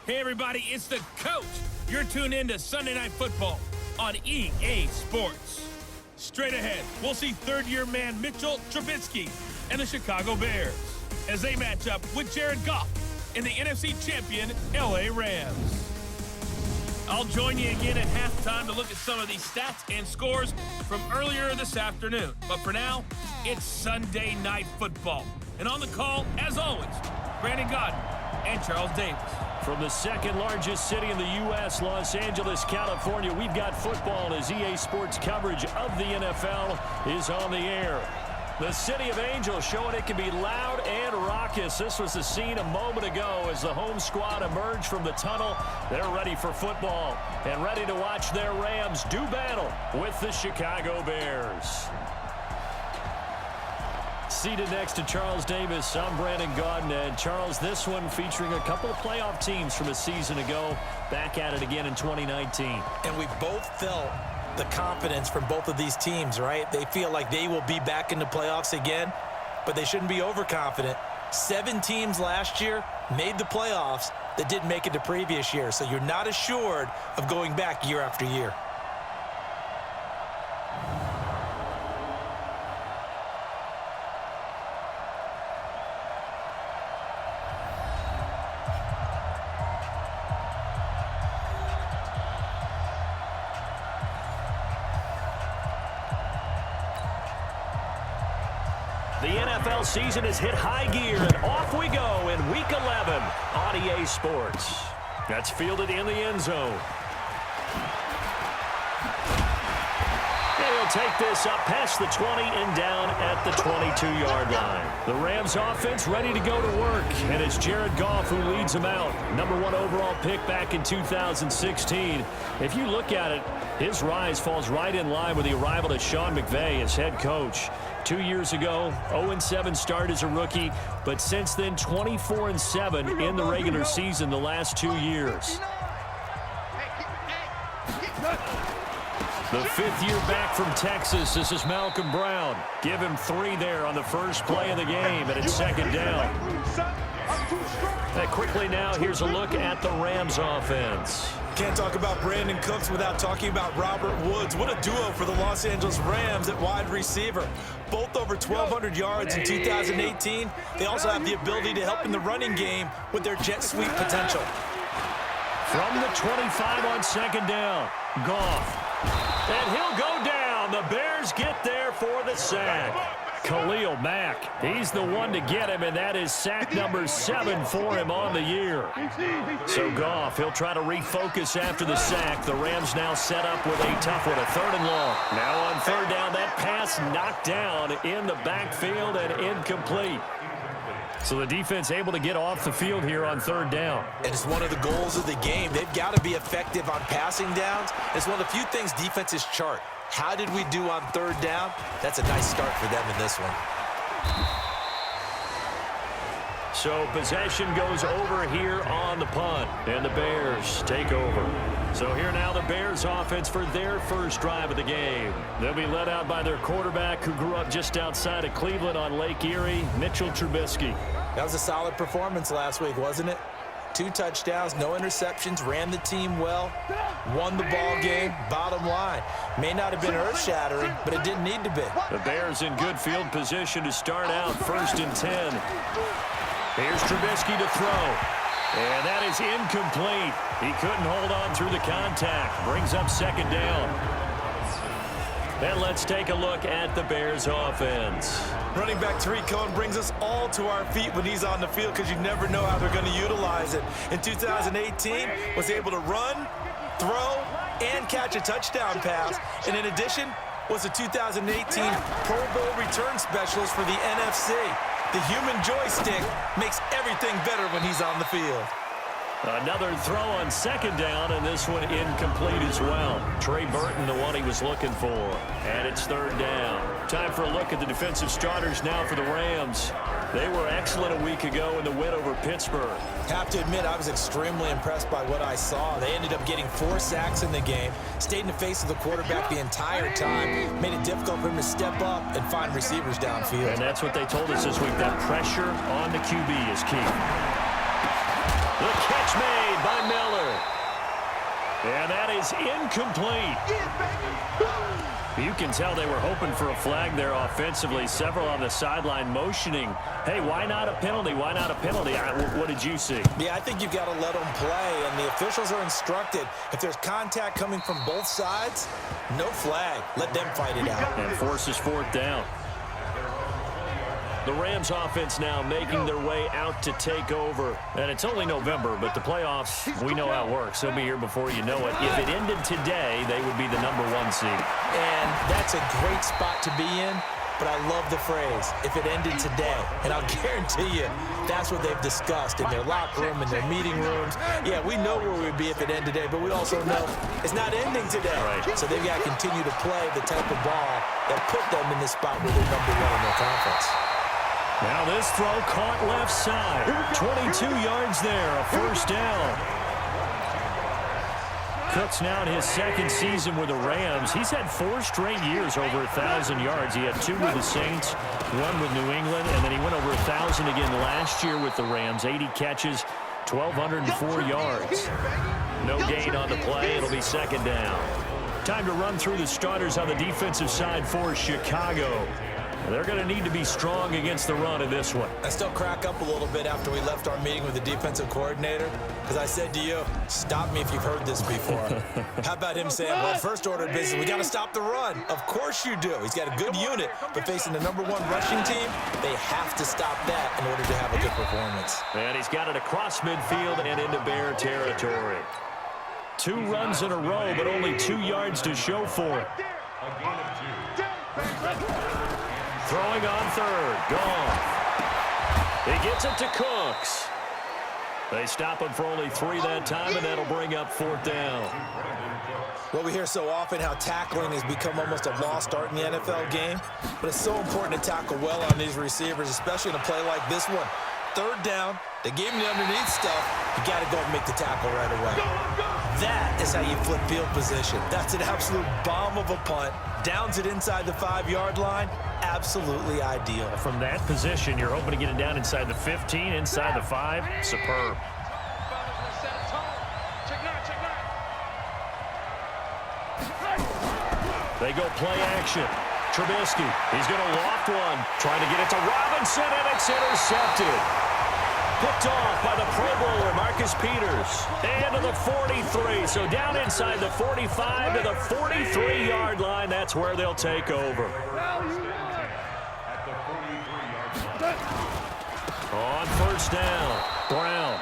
Hey everybody, it's the coach. You're tuned in to Sunday Night Football on EA Sports. Straight ahead, we'll see third-year man Mitchell Trubisky and the Chicago Bears as they match up with Jared Goff and the NFC champion LA Rams. I'll join you again at halftime to look at some of these stats and scores from earlier this afternoon. But for now, it's Sunday Night Football. And on the call, as always, Brandon Godden and Charles Davis. From the second largest city in the U.S., Los Angeles, California, we've got football as EA Sports coverage of the NFL is on the air. The City of Angels showing it can be loud and raucous. This was the scene a moment ago as the home squad emerged from the tunnel. They're ready for football and ready to watch their Rams do battle with the Chicago Bears. Seated next to Charles Davis, I'm Brandon Godden. And Charles, this one featuring a couple of playoff teams from a season ago, back at it again in 2019. And we both felt the confidence from both of these teams, right? They feel like they will be back in the playoffs again, but they shouldn't be overconfident. 7 teams last year made the playoffs that didn't make it the previous year, so you're not assured of going back year after year. The NFL season has hit high gear, and off we go in Week 11 on EA Sports. That's fielded in the end zone. He'll take this up past the 20 and down at the 22-yard line. The Rams offense ready to go to work, and it's Jared Goff who leads them out. #1 overall pick back in 2016. If you look at it, his rise falls right in line with the arrival of Sean McVay as head coach. 2 years ago, 0-7 start as a rookie, but since then 24-7 in the regular season the last 2 years. The 5th year back from Texas, this is Malcolm Brown. Give him 3 there on the first play of the game, and it's second down. And quickly now, here's a look at the Rams offense. Can't talk about Brandon Cooks without talking about Robert Woods. What a duo for the Los Angeles Rams at wide receiver. Both over 1,200 yards in 2018. They also have the ability to help in the running game with their jet sweep potential. From the 25 on second down, Goff. And he'll go down. The Bears get there for the sack. Khalil Mack, he's the one to get him, and that is sack number 7 for him on the year. So Goff, he'll try to refocus after the sack. The Rams now set up with a tough one, a 3rd and long. Now on 3rd down, that pass knocked down in the backfield and incomplete. So the defense able to get off the field here on 3rd down. And it's one of the goals of the game. They've got to be effective on passing downs. It's one of the few things defenses chart. How did we do on 3rd down? That's a nice start for them in this one. So possession goes over here on the punt, and the Bears take over. So here now the Bears offense for their first drive of the game. They'll be led out by their quarterback who grew up just outside of Cleveland on Lake Erie, Mitchell Trubisky. That was a solid performance last week, wasn't it? 2 touchdowns, no interceptions, ran the team well, won the ball game, bottom line. May not have been earth-shattering, but it didn't need to be. The Bears in good field position to start out 1st and 10. Here's Trubisky to throw. And that is incomplete. He couldn't hold on through the contact. Brings up 2nd down. And let's take a look at the Bears offense. Running back Tariq Cohen brings us all to our feet when he's on the field because you never know how they're going to utilize it. In 2018, was able to run, throw, and catch a touchdown pass. And in addition, was a 2018 Pro Bowl return specialist for the NFC. The human joystick makes everything better when he's on the field. Another throw on 2nd down, and this one incomplete as well. Trey Burton, the one he was looking for. And it's 3rd down. Time for a look at the defensive starters now for the Rams. They were excellent a week ago in the win over Pittsburgh. Have to admit, I was extremely impressed by what I saw. They ended up getting 4 sacks in the game, stayed in the face of the quarterback the entire time, made it difficult for him to step up and find receivers downfield. And that's what they told us this week, that pressure on the QB is key. The The catch made by Miller. And that is incomplete. You can tell they were hoping for a flag there offensively. Several on the sideline motioning, hey, why not a penalty? Why not a penalty? What did you see? Yeah, I think you've got to let them play, and the officials are instructed. If there's contact coming from both sides, no flag. Let them fight it out. And forces fourth down. The Rams offense now making their way out to take over. And it's only November, but the playoffs, we know how it works. They'll be here before you know it. If it ended today, they would be the #1 seed. And that's a great spot to be in, but I love the phrase, if it ended today. And I'll guarantee you, that's what they've discussed in their locker room, in their meeting rooms. Yeah, we know where we'd be if it ended today, but we also know it's not ending today. Right. So they've got to continue to play the type of ball that put them in the spot where they're #1 in their conference. Now this throw caught left side. 22 yards there, a first down. Cook's now in his second season with the Rams. He's had 4 straight years over 1,000 yards. He had 2 with the Saints, 1 with New England, and then he went over 1,000 again last year with the Rams. 80 catches, 1,204 yards. No gain on the play. It'll be second down. Time to run through the starters on the defensive side for Chicago. They're going to need to be strong against the run in this one. I still crack up a little bit after we left our meeting with the defensive coordinator, because I said to you, stop me if you've heard this before. How about him saying, well, first order of business, we got to stop the run. Of course you do. He's got a good unit, but facing the #1 rushing team, they have to stop that in order to have a good performance. And he's got it across midfield and into Bear territory. 2 runs in a row, but only 2 yards to show for it. Throwing on third. Gone. He gets it to Cooks. They stop him for only 3 that time, and that'll bring up fourth down. Well, we hear so often how tackling has become almost a lost art in the NFL game, but it's so important to tackle well on these receivers, especially in a play like this one. Third down, they gave him the underneath stuff. You got to go and make the tackle right away. That is how you flip field position. That's an absolute bomb of a punt. Downs it inside the 5-yard line. Absolutely ideal. From that position, you're hoping to get it down inside the 15, inside the 5. Superb. They go play action. Trubisky, he's going to loft one. Trying to get it to Robinson, and it's intercepted. Picked off by the Pro Bowler, Marcus Peters. And to the 43. So down inside the 45 to the 43-yard line. That's where they'll take over. On first down, Brown.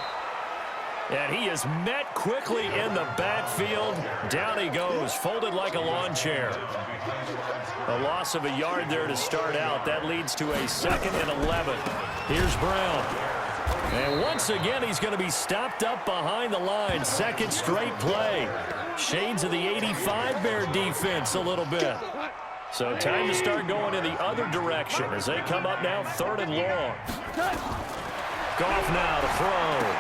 And he is met quickly in the backfield. Down he goes, folded like a lawn chair. A loss of a yard there to start out. That leads to a 2nd and 11. Here's Brown. And once again, he's going to be stopped up behind the line. Second straight play. Shades of the 85 Bear defense a little bit. So time to start going in the other direction as they come up now 3rd and long. Goff now to throw.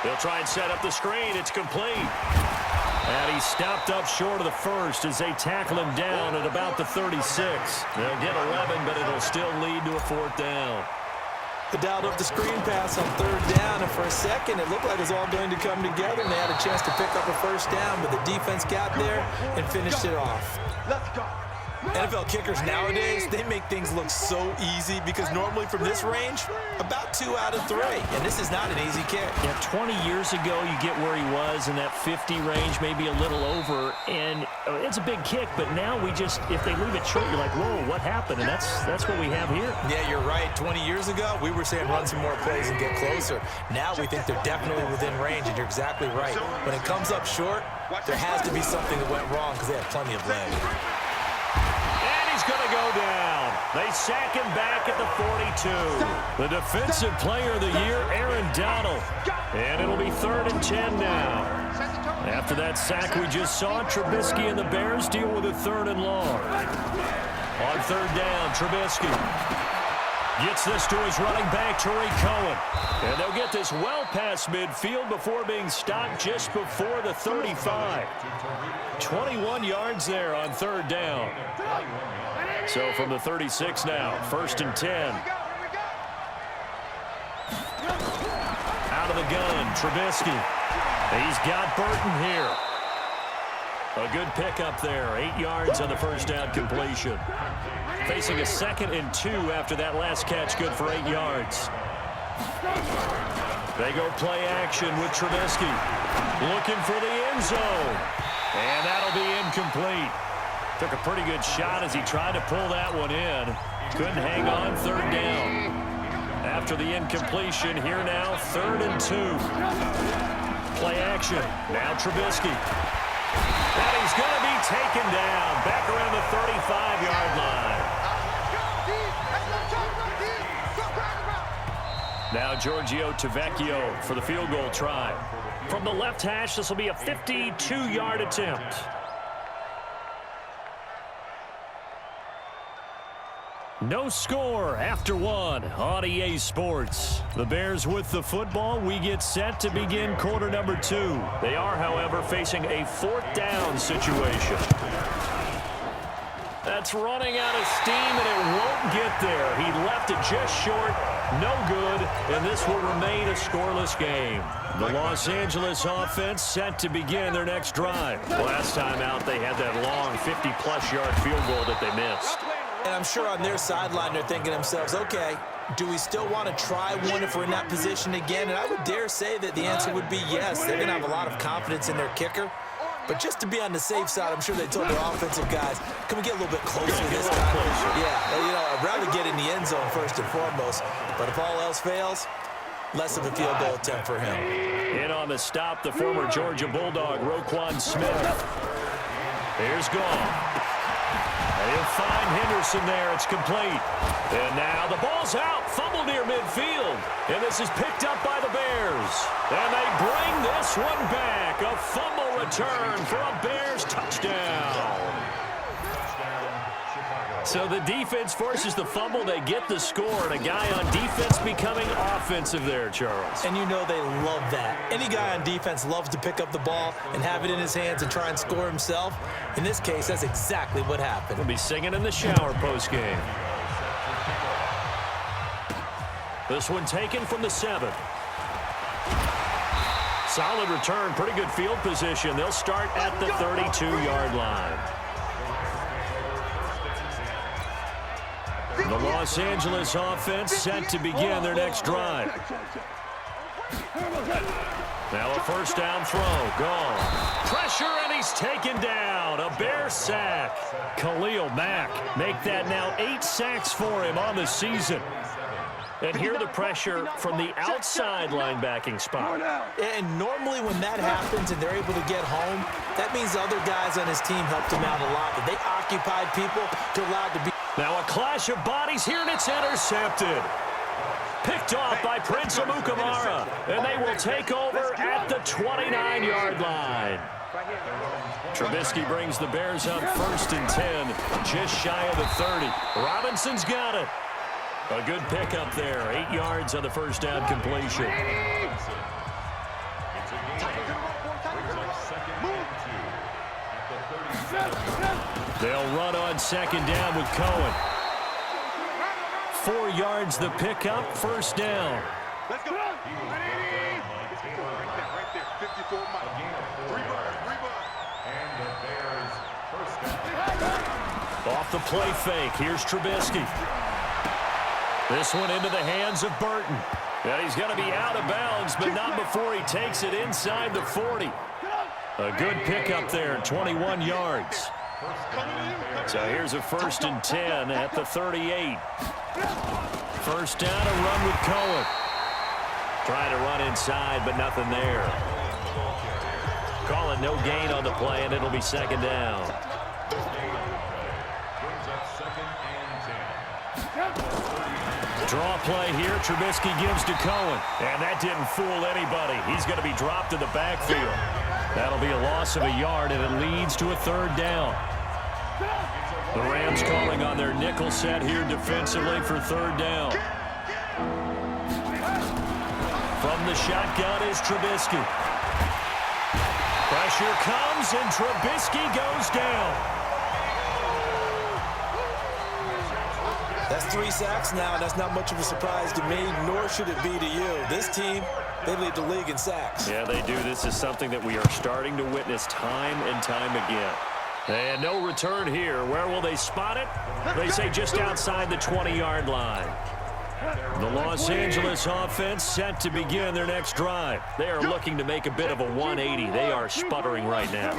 They'll try and set up the screen. It's complete. And he's stopped up short of the first as they tackle him down at about the 36. They'll get 11, but it'll still lead to a 4th down. They dialed up the screen pass on 3rd down, and for a second, it looked like it was all going to come together, and they had a chance to pick up a first down, but the defense got there and finished it off. Let's go. NFL kickers nowadays, they make things look so easy because normally from this range, about 2 out of 3. And this is not an easy kick. Yeah, 20 years ago, you get where he was in that 50 range, maybe a little over. And it's a big kick, but now we just, if they leave it short, you're like, whoa, what happened? And that's what we have here. Yeah, you're right. 20 years ago, we were saying run some more plays and get closer. Now we think they're definitely within range, and you're exactly right. When it comes up short, there has to be something that went wrong because they have plenty of leg. He's going to go down. They sack him back at the 42. The defensive player of the year, Aaron Donald. And it'll be 3rd and 10 now. After that sack we just saw, Trubisky and the Bears deal with a 3rd and long. On 3rd down, Trubisky gets this to his running back, Tariq Cohen. And they'll get this well past midfield before being stopped just before the 35. 21 yards there on 3rd down. So from the 36 now, 1st and 10. Out of the gun, Trubisky. He's got Burton here. A good pickup there. 8 yards on the first down completion. Facing a 2nd and 2 after that last catch, good for 8 yards. They go play action with Trubisky. Looking for the end zone. And that'll be incomplete. Took a pretty good shot as he tried to pull that one in. Couldn't hang on, 3rd down. After the incompletion, here now, 3rd and 2. Play action. Now Trubisky. And he's going to be taken down. Back around the 35-yard line. Now Giorgio Tavecchio for the field goal try. From the left hash, this will be a 52-yard attempt. No score after 1 on EA Sports. The Bears with the football. We get set to begin quarter number 2. They are, however, facing a 4th down situation. That's running out of steam, and it won't get there. He left it just short. No good, and this will remain a scoreless game. The Los Angeles offense set to begin their next drive. Last time out, they had that long 50-plus yard field goal that they missed. And I'm sure on their sideline they're thinking to themselves, okay, do we still want to try one if we're in that position again? And I would dare say that the answer would be yes. They're going to have a lot of confidence in their kicker. But just to be on the safe side, I'm sure they told their offensive guys, can we get a little bit closer this time? Yeah, you know, I'd rather get in the end zone first and foremost. But if all else fails, less of a field goal attempt for him. In on the stop, the former Georgia Bulldog, Roquan Smith. Here's Goff. He'll find Henderson there. It's complete. And now the ball's out. Fumble near midfield. And this is picked up by the Bears. And they bring this one back. A fumble return for a Bears touchdown. So the defense forces the fumble. They get the score. And a guy on defense becoming offensive there, Charles. And you know they love that. Any guy on defense loves to pick up the ball and have it in his hands and try and score himself. In this case, that's exactly what happened. We'll be singing in the shower postgame. This one taken from the 7. Solid return. Pretty good field position. They'll start at the 32-yard line. The Los Angeles offense set to begin their next drive. Now a first down throw. Gone. Pressure, and he's taken down. A Bear sack. Khalil Mack make that now 8 sacks for him on the season. And here the pressure from the outside linebacking spot. And normally when that happens and they're able to get home, that means other guys on his team helped him out a lot. That they occupied people to allow it to be. Now a clash of bodies here, and it's intercepted. Picked off by Prince Amukamara, and they will take over at the 29-yard line. Trubisky brings the Bears up 1st and 10, just shy of the 30. Robinson's got it. A good pickup there, 8 yards on the first down completion. They'll run on 2nd down with Cohen. 4 yards the pickup, 1st down. Let's go. Right there, 54 miles. And the Bears first down. Off the play fake, here's Trubisky. This one into the hands of Burton. And he's going to be out of bounds, but not before he takes it inside the 40. A good pickup there, 21 yards. So here's a 1st and 10 at the 38. First down, a run with Cohen. Trying to run inside, but nothing there. Calling no gain on the play, and it'll be 2nd down. Draw play here. Trubisky gives to Cohen. And that didn't fool anybody. He's going to be dropped in the backfield. That'll be a loss of a yard, and it leads to a 3rd down. The Rams calling on their nickel set here defensively for 3rd down. From the shotgun is Trubisky. Pressure comes, and Trubisky goes down. That's 3 sacks now, and that's not much of a surprise to me, nor should it be to you. This team, they lead the league in sacks. Yeah, they do. This is something that we are starting to witness time and time again. And no return here. Where will they spot it? They say just outside the 20-yard line. The Los Angeles offense set to begin their next drive. They are looking to make a bit of a 180. They are sputtering right now.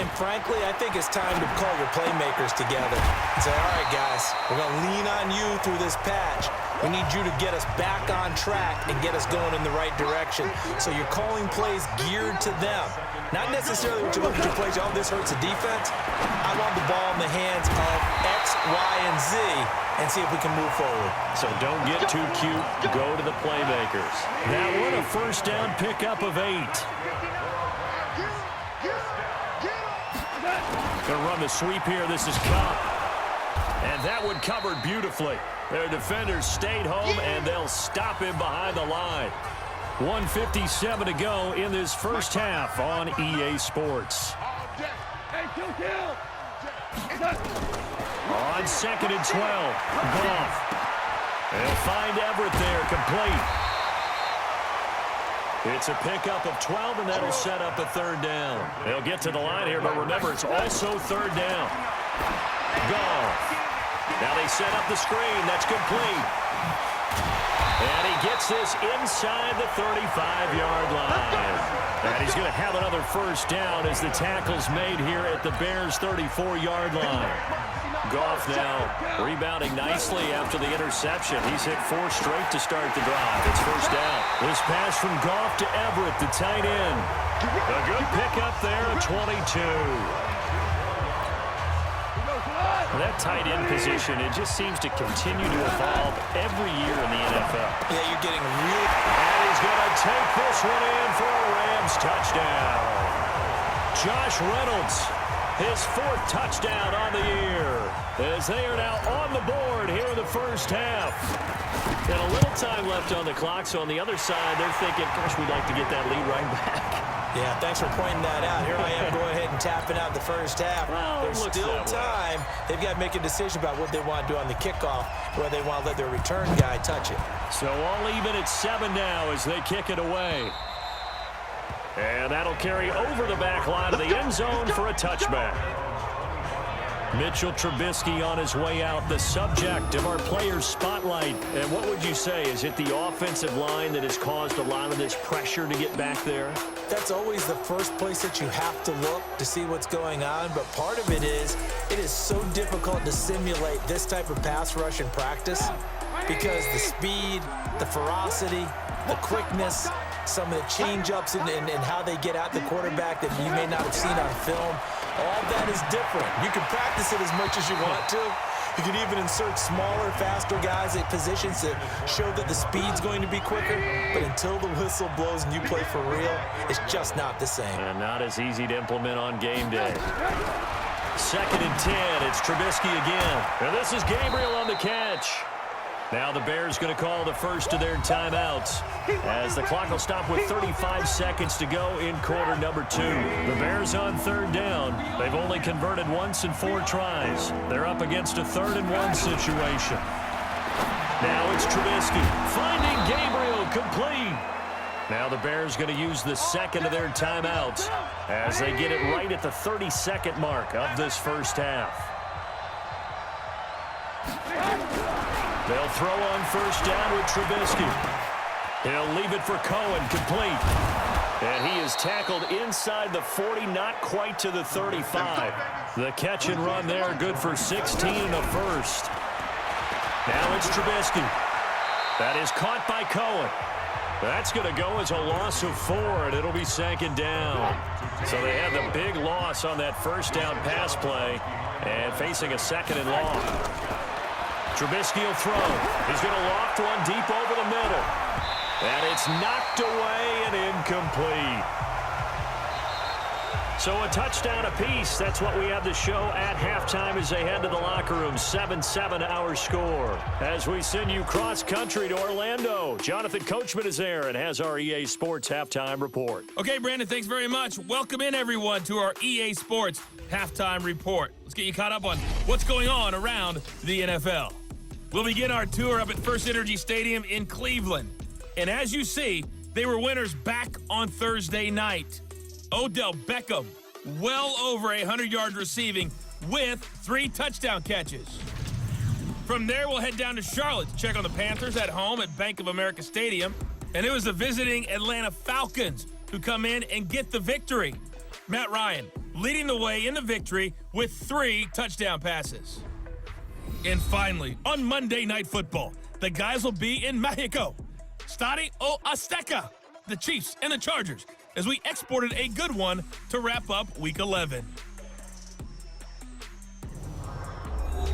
And frankly, I think it's time to call your playmakers together and say, all right, guys, we're going to lean on you through this patch. We need you to get us back on track and get us going in the right direction. So you're calling plays geared to them. Not necessarily what you look at your plays, oh, this hurts the defense. I want the ball in the hands of X, Y, and Z and see if we can move forward. So don't get too cute. Go to the playmakers. That one a first down pickup of 8. Going to run the sweep here. This is Cup. And that one covered beautifully. Their defenders stayed home, and they'll stop him behind the line. 1:57 to go in this first half on EA Sports. On 2nd and 12, Goff. They'll find Everett there, complete. It's a pickup of 12, and that'll set up a third down. They'll get to the line here, but remember, it's also third down. Goff. Now they set up the screen. That's complete. And he gets this inside the 35-yard line. And he's going to have another first down as the tackle's made here at the Bears' 34-yard line. Goff now rebounding nicely after the interception. He's hit 4 straight to start the drive. It's first down. This pass from Goff to Everett, the tight end. A good pickup there at 22. That tight end position, it just seems to continue to evolve every year in the NFL. Yeah, you're getting really... And he's going to take this one in for a Rams touchdown. Josh Reynolds, his 4th touchdown on the year, as they are now on the board here in the first half. And a little time left on the clock, so on the other side, they're thinking, gosh, we'd like to get that lead right back. Yeah, thanks for pointing that out. Here I am going ahead and tapping out the first half. Well, there's still time. They've got to make a decision about what they want to do on the kickoff, whether they want to let their return guy touch it. So all even at 7 now as they kick it away. And that'll carry over the back line of the end zone for a touchback. Mitchell Trubisky on his way out, the subject of our players' spotlight. And what would you say? Is it the offensive line that has caused a lot of this pressure to get back there? That's always the first place that you have to look to see what's going on. But part of it is so difficult to simulate this type of pass rush in practice because the speed, the ferocity, the quickness, some of the change-ups and how they get at the quarterback that you may not have seen on film. All that is different. You can practice it as much as you want to. You can even insert smaller, faster guys at positions to show that the speed's going to be quicker. But until the whistle blows and you play for real, it's just not the same. And not as easy to implement on game day. 2nd and 10. It's Trubisky again. And this is Gabriel on the catch. Now the Bears going to call the first of their timeouts as the clock will stop with 35 seconds to go in quarter number 2. The Bears on 3rd down. They've only converted once in 4 tries. They're up against a 3rd and 1 situation. Now it's Trubisky finding Gabriel, complete. Now the Bears going to use the 2nd of their timeouts as they get it right at the 30-second mark of this first half. They'll throw on first down with Trubisky. He'll leave it for Cohen, complete. And he is tackled inside the 40, not quite to the 35. The catch and run there, good for 16 and a first. Now it's Trubisky. That is caught by Cohen. That's going to go as a loss of 4, and it'll be 2nd down. So they had the big loss on that first down pass play and facing a 2nd and long. Trubisky will throw. He's going to loft one deep over the middle. And it's knocked away and incomplete. So a touchdown apiece. That's what we have to show at halftime as they head to the locker room. 7-7 our score. As we send you cross-country to Orlando, Jonathan Coachman is there and has our EA Sports halftime report. Okay, Brandon, thanks very much. Welcome in, everyone, to our EA Sports halftime report. Let's get you caught up on what's going on around the NFL. We'll begin our tour up at First Energy Stadium in Cleveland. And as you see, they were winners back on Thursday night. Odell Beckham, well over 100 yards receiving with 3 touchdown catches. From there, we'll head down to Charlotte to check on the Panthers at home at Bank of America Stadium. And it was the visiting Atlanta Falcons who come in and get the victory. Matt Ryan leading the way in the victory with 3 touchdown passes. And finally, on Monday Night Football, the guys will be in Mexico. Stadi o Azteca, the Chiefs and the Chargers, as we exported a good one to wrap up Week 11.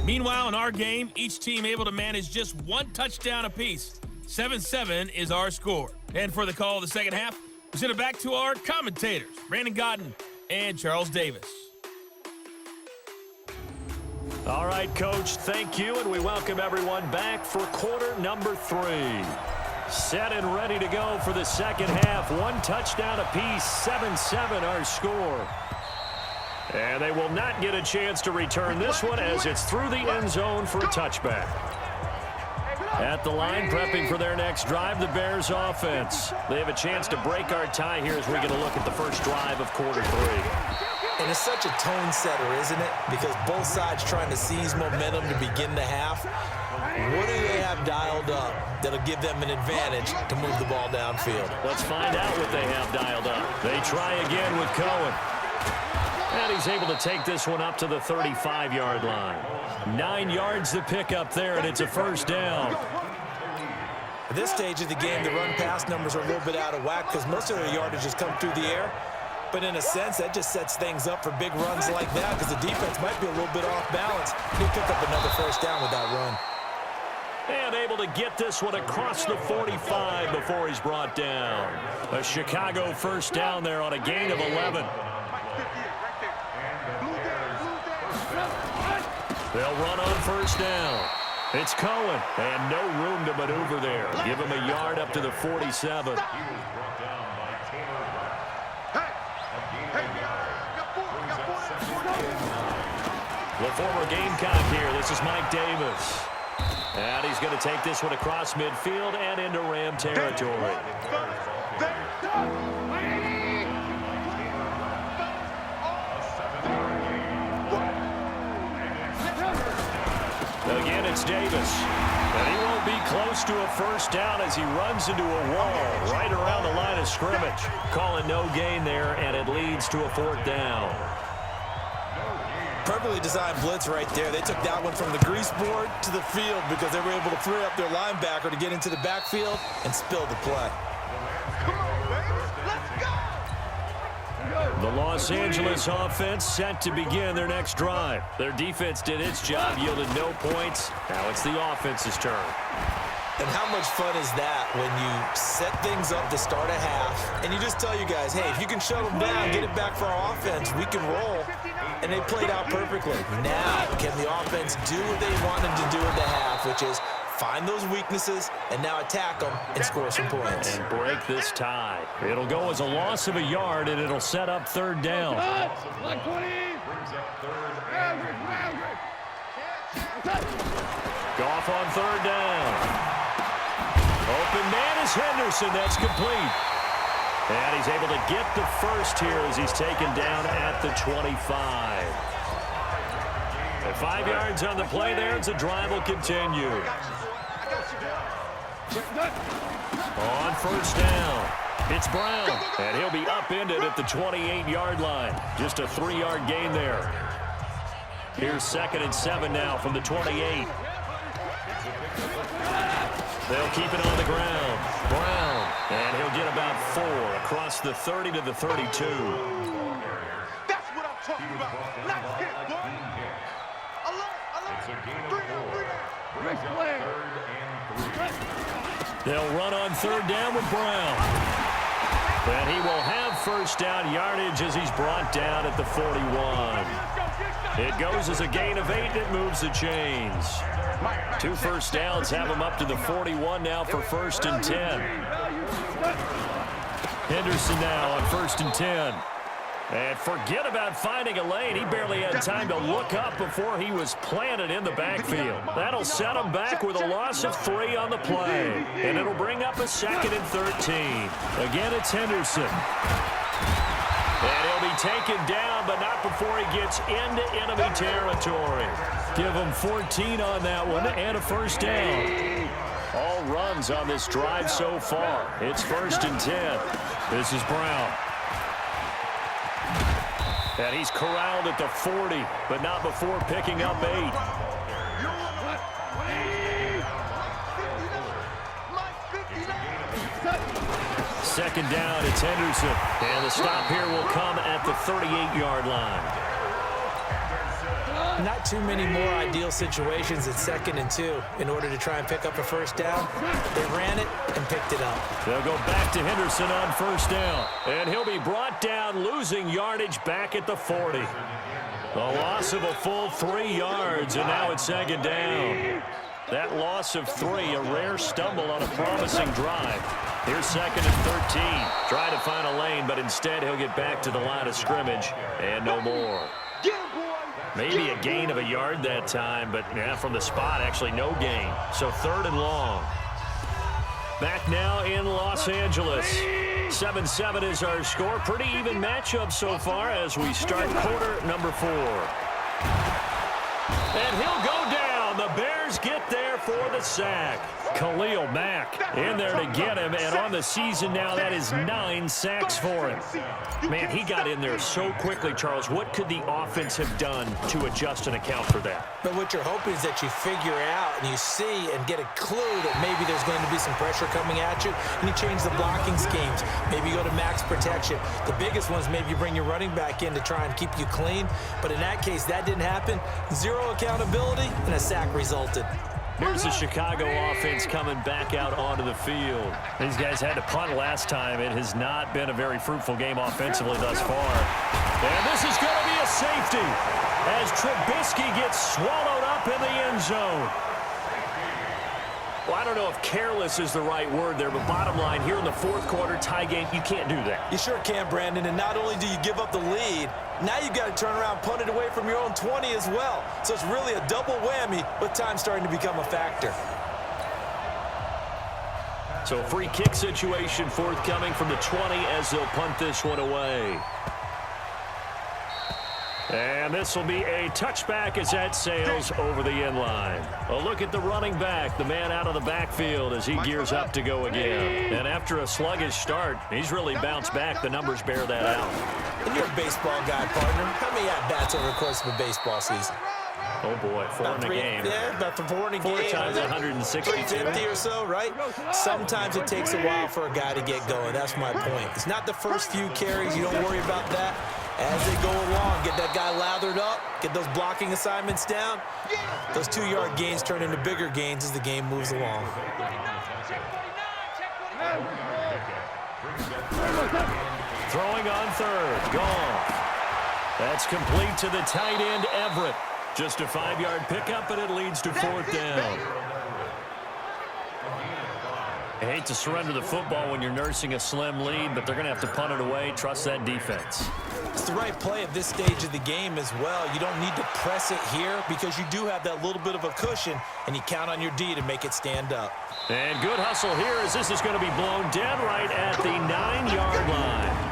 Meanwhile, in our game, each team able to manage just 1 touchdown apiece. 7-7 is our score. And for the call of the second half, we send it back to our commentators, Brandon Godden and Charles Davis. All right, Coach, thank you, and we welcome everyone back for quarter number 3. Set and ready to go for the second half. 1 touchdown apiece, 7-7 our score. And they will not get a chance to return this one as it's through the end zone for a touchback. At the line, prepping for their next drive, the Bears offense. They have a chance to break our tie here as we get a look at the first drive of quarter 3. And it's such a tone setter, isn't it? Because both sides trying to seize momentum to begin the half. What do they have dialed up that'll give them an advantage to move the ball downfield? Let's find out what they have dialed up. They try again with Cohen. And he's able to take this one up to the 35-yard line. 9 yards to pick up there, and it's a first down. At this stage of the game, the run-pass numbers are a little bit out of whack because most of their yardage has come through the air. But in a sense, that just sets things up for big runs like that because the defense might be a little bit off balance. He'll pick up another first down with that run. And able to get this one across the 45 before he's brought down. A Chicago first down there on a gain of 11. They'll run on first down. It's Cohen, and no room to maneuver there. Give him a yard up to the 47. The former Gamecock here. This is Mike Davis. And he's going to take this one across midfield and into Ram territory. Again, it's Davis. And he won't be close to a first down as he runs into a wall right around the line of scrimmage. Calling no gain there, and it leads to a 4th down. Perfectly designed blitz right there. They took that one from the grease board to the field because they were able to free up their linebacker to get into the backfield and spill the play. The Los Angeles offense set to begin their next drive. Their defense did its job, yielded no points. Now it's the offense's turn. And how much fun is that when you set things up to start a half and you just tell you guys, hey, if you can shut them down, get it back for our offense, we can roll. And they played out perfectly. Now, can the offense do what they wanted to do in the half, which is find those weaknesses and now attack them and score some points. And break this tie. It'll go as a loss of a yard, and it'll set up 3rd down. Goff on 3rd down. Open man is Henderson. That's complete. And he's able to get the first here as he's taken down at the 25. And 5 yards on the play there as the drive will continue. On first down, it's Brown. And he'll be upended at the 28-yard line. Just a 3-yard gain there. Here's 2nd and 7 now from the 28. They'll keep it on the ground. Brown. And he'll get about 4 across the 30 to the 32. That's what I'm talking about. Nice hit, boy. They'll run on 3rd down with Brown. And he will have first down yardage as he's brought down at the 41. It goes as a gain of 8, and it moves the chains. 2 first downs have him up to the 41 now for 1st and 10. Henderson now on 1st and 10. And forget about finding a lane. He barely had time to look up before he was planted in the backfield. That'll set him back with a loss of 3 on the play. And it'll bring up a 2nd and 13. Again, it's Henderson. And he'll be taken down, but not before he gets into enemy territory. Give him 14 on that one and a first down. All runs on this drive so far. It's 1st and 10. This is Brown. And he's corralled at the 40, but not before picking up 8. Second down, it's Henderson. And the stop here will come at the 38-yard line. Not too many more ideal situations at 2nd and 2 in order to try and pick up a first down. They ran it and picked it up. They'll go back to Henderson on 1st down. And he'll be brought down, losing yardage back at the 40. A loss of a full 3 yards, and now it's 2nd down. That loss of 3, a rare stumble on a promising drive. Here's 2nd and 13. Try to find a lane, but instead he'll get back to the line of scrimmage and no more. Maybe a gain of a yard that time, but yeah, from the spot, actually no gain. So 3rd and long. Back now in Los Angeles. 7-7 is our score. Pretty even matchup so far as we start quarter number 4. And he'll go down. The Bears get there for the sack. Khalil Mack in there to get him, and on the season now, that is 9 sacks for him. Man, he got in there so quickly, Charles. What could the offense have done to adjust and account for that? But what you're hoping is that you figure out and you see and get a clue that maybe there's going to be some pressure coming at you, and you change the blocking schemes. Maybe you go to max protection. The biggest one is maybe you bring your running back in to try and keep you clean. But in that case, that didn't happen. 0 accountability, and a sack resulted. Here's the Chicago offense coming back out onto the field. These guys had to punt last time. It has not been a very fruitful game offensively thus far. And this is going to be a safety as Trubisky gets swallowed up in the end zone. Well, I don't know if careless is the right word there, but bottom line, here in the 4th quarter, tie game, you can't do that. You sure can, Brandon, and not only do you give up the lead, now you've got to turn around, punt it away from your own 20 as well. So it's really a double whammy with time starting to become a factor. So a free kick situation forthcoming from the 20 as they'll punt this one away. And this will be a touchback as that sails over the end line. A look at the running back, the man out of the backfield as he gears up to go again. And after a sluggish start, he's really bounced back. The numbers bear that out. And you're a baseball guy, partner. How many at-bats over the course of a baseball season? Oh, boy, 4 in a game. Yeah, about 4 in a game. 4 times 162. 350 or so, right? Sometimes it takes a while for a guy to get going. That's my point. It's not the first few carries. You don't worry about that. As they go along, get that guy lathered up, get those blocking assignments down. Those 2-yard gains turn into bigger gains as the game moves along. Throwing on 3rd, Goff. That's complete to the tight end, Everett. Just a 5-yard pickup, and it leads to 4th down. I hate to surrender the football when you're nursing a slim lead, but they're going to have to punt it away. Trust that defense. It's the right play at this stage of the game as well. You don't need to press it here because you do have that little bit of a cushion, and you count on your D to make it stand up. And good hustle here as this is going to be blown dead right at the 9-yard line.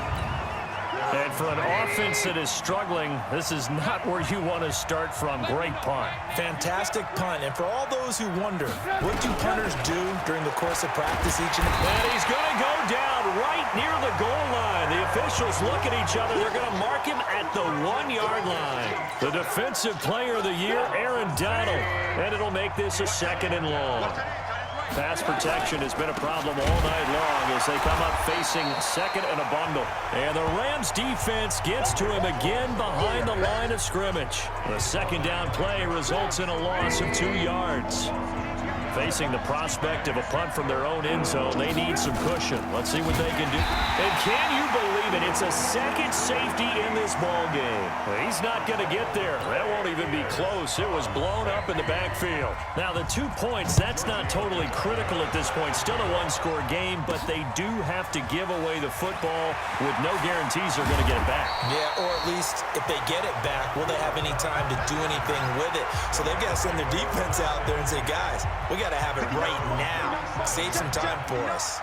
And for an offense that is struggling, this is not where you want to start from. Great punt. Fantastic punt. And for all those who wonder, what do punters do during the course of practice each and every day? And he's going to go down right near the goal line. The officials look at each other. They're going to mark him at the 1-yard line. The defensive player of the year, Aaron Donald. And it'll make this a 2nd and long. Pass protection has been a problem all night long as they come up facing 2nd and a bundle. And the Rams defense gets to him again behind the line of scrimmage. The 2nd down play results in a loss of 2 yards. Facing the prospect of a punt from their own end zone, they need some cushion. Let's see what they can do. And can you believe it? It's a second safety in this ball game. He's not going to get there. That won't even be close. It was blown up in the backfield. Now, the 2 points, that's not totally critical at this point. Still a one-score game, but they do have to give away the football with no guarantees they're going to get it back. Yeah, or at least if they get it back, will they have any time to do anything with it? So they've got to send their defense out there and say, guys, we got to have it right now. Save some time for us.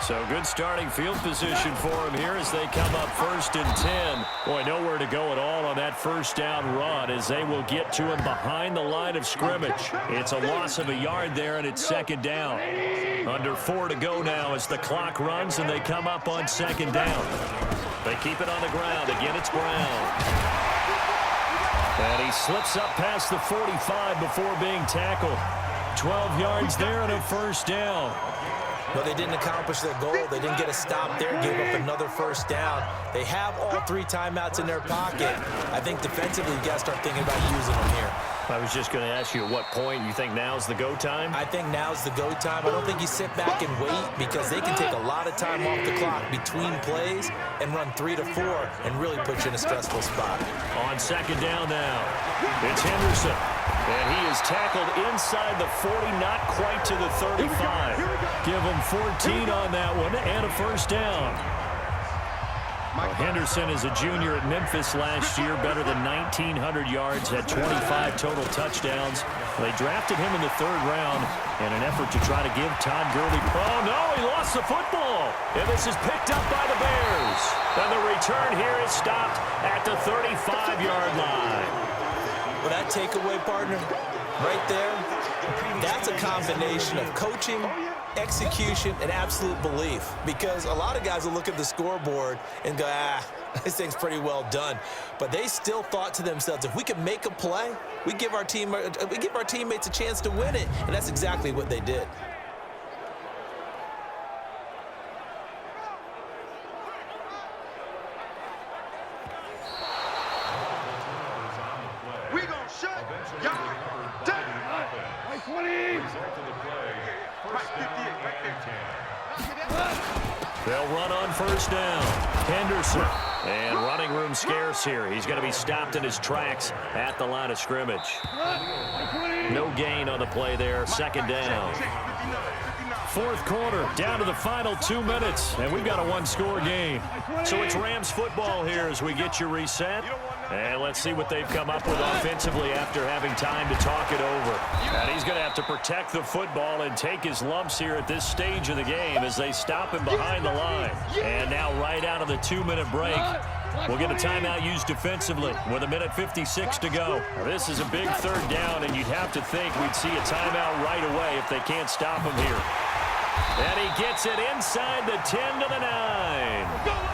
So good starting field position for him here as they come up 1st and 10. Boy, nowhere to go at all on that first down run as they will get to him behind the line of scrimmage. It's a loss of a yard there, and it's 2nd down. Under 4 to go now as the clock runs, and they come up on 2nd down. They keep it on the ground. Again, it's Brown. And he slips up past the 45 before being tackled. 12 yards there and a 1st down. Well, they didn't accomplish their goal. They didn't get a stop there, gave up another 1st down. They have all 3 timeouts in their pocket. I think defensively, you got to start thinking about using them here. I was just going to ask you at what point you think now's the go time? I think now's the go time. I don't think you sit back and wait because they can take a lot of time off the clock between plays and run 3 to 4 and really put you in a stressful spot. On 2nd down now, it's Henderson. And he is tackled inside the 40, not quite to the 35. Give him 14 on that one and a 1st down. Well, Henderson is a junior at Memphis last year, better than 1,900 yards, had 25 total touchdowns. They drafted him in the 3rd round in an effort to try to give Todd Gurley. Oh, no, he lost the football. And this is picked up by the Bears. And the return here is stopped at the 35-yard line. Well, that takeaway, partner, right there, that's a combination of coaching, execution, and absolute belief. Because a lot of guys will look at the scoreboard and go, this thing's pretty well done. But they still thought to themselves, if we can make a play, we give our teammates a chance to win it. And that's exactly what they did. They'll run on 1st down. Henderson. And running room scarce here. He's going to be stopped in his tracks at the line of scrimmage. No gain on the play there. 2nd down. 4th quarter, down to the final 2 minutes, and we've got a one-score game. So it's Rams football here as we get you reset. And let's see what they've come up with offensively after having time to talk it over. And he's going to have to protect the football and take his lumps here at this stage of the game as they stop him behind the line. And now right out of the 2-minute break, we'll get a timeout used defensively with 1:56 to go. Now, this is a big 3rd down, and you'd have to think we'd see a timeout right away if they can't stop him here. And he gets it inside the 10 to the 9.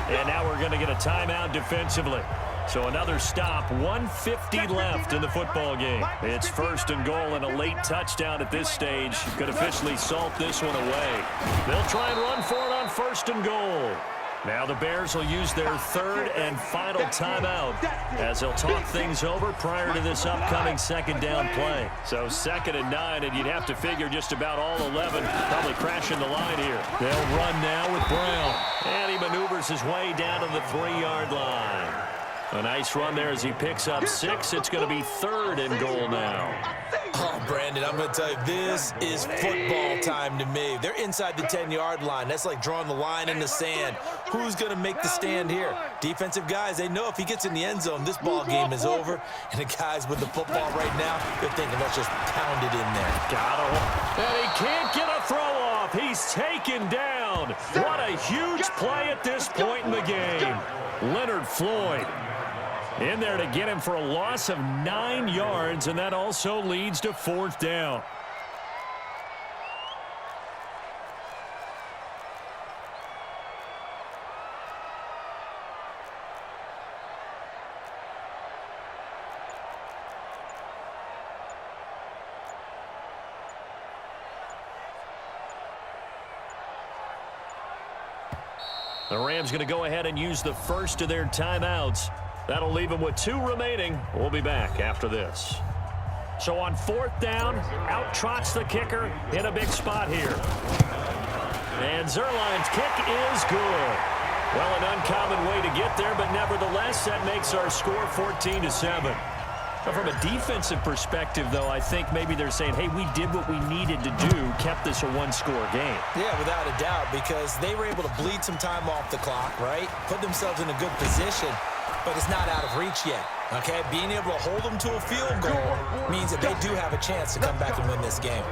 And now we're going to get a timeout defensively. So another stop, 1:50 left in the football game. It's 1st and goal and a late touchdown at this stage. Could officially salt this one away. They'll try and run for it on 1st and goal. Now the Bears will use their 3rd and final timeout as they'll talk things over prior to this upcoming 2nd down play. So 2nd and 9, and you'd have to figure just about all 11 probably crashing the line here. They'll run now with Brown. And he maneuvers his way down to the 3-yard line. A nice run there as he picks up 6. It's going to be 3rd and goal now. Oh, Brandon, I'm going to tell you, this is football time to me. They're inside the 10-yard line. That's like drawing the line in the sand. Who's going to make the stand here? Defensive guys, they know if he gets in the end zone, this ball game is over. And the guys with the football right now, they're thinking, let's just pound it in there. Got him. And he can't get a throw off. He's taken down. What a huge play at this point in the game. Leonard Floyd in there to get him for a loss of 9 yards, and that also leads to 4th down. The Rams going to go ahead and use the first of their timeouts. That'll leave them with 2 remaining. We'll be back after this. So on 4th down, out trots the kicker in a big spot here. And Zerline's kick is good. Well, an uncommon way to get there, but nevertheless, that makes our score 14-7. From a defensive perspective, though, I think maybe they're saying, hey, we did what we needed to do, kept this a one-score game. Yeah, without a doubt, because they were able to bleed some time off the clock, right? Put themselves in a good position, but it's not out of reach yet, okay? Being able to hold them to a field goal means that they do have a chance to come back and win this game.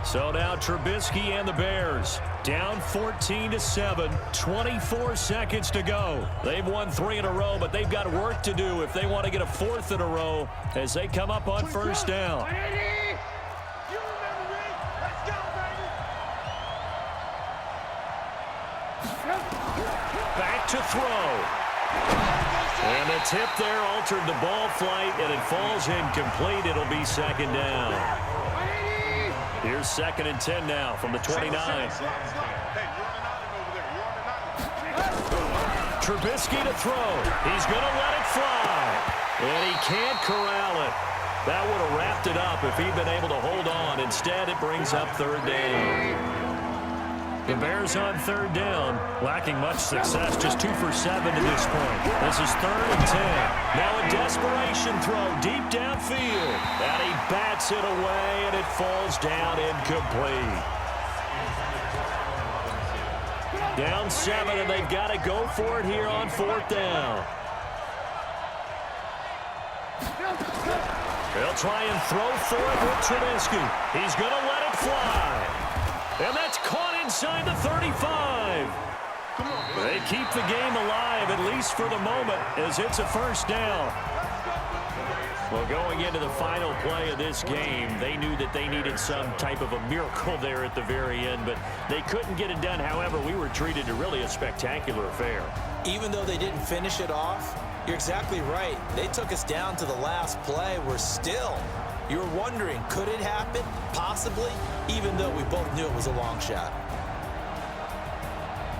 So now Trubisky and the Bears down 14-7, 24 seconds to go. They've won 3 in a row, but they've got work to do if they want to get a 4th in a row as they come up on first down. Back to throw. And the tip there altered the ball flight, and it falls incomplete. It'll be second down. Here's 2nd and 10 now from the 29. Trubisky to throw. He's going to let it fly. And he can't corral it. That would have wrapped it up if he'd been able to hold on. Instead, it brings up 3rd down. The Bears on 3rd down, lacking much success, just 2 for 7 to this point. This is 3rd and 10. Now a desperation throw deep downfield. And he bats it away, and it falls down incomplete. Down 7, and they've got to go for it here on 4th down. They'll try and throw for it with Trubisky. He's going to let it fly. And that's caught inside the 35. They keep the game alive, at least for the moment, as it's a 1st down. Well, going into the final play of this game, they knew that they needed some type of a miracle there at the very end, but they couldn't get it done. However, we were treated to really a spectacular affair. Even though they didn't finish it off, you're exactly right. They took us down to the last play. We're still... You were wondering, could it happen? Possibly, even though we both knew it was a long shot.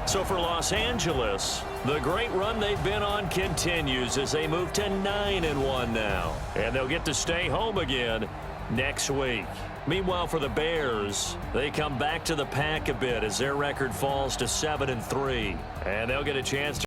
So for Los Angeles, the great run they've been on continues as they move to 9-1 now. And they'll get to stay home again next week. Meanwhile, for the Bears, they come back to the pack a bit as their record falls to 7-3. And they'll get a chance to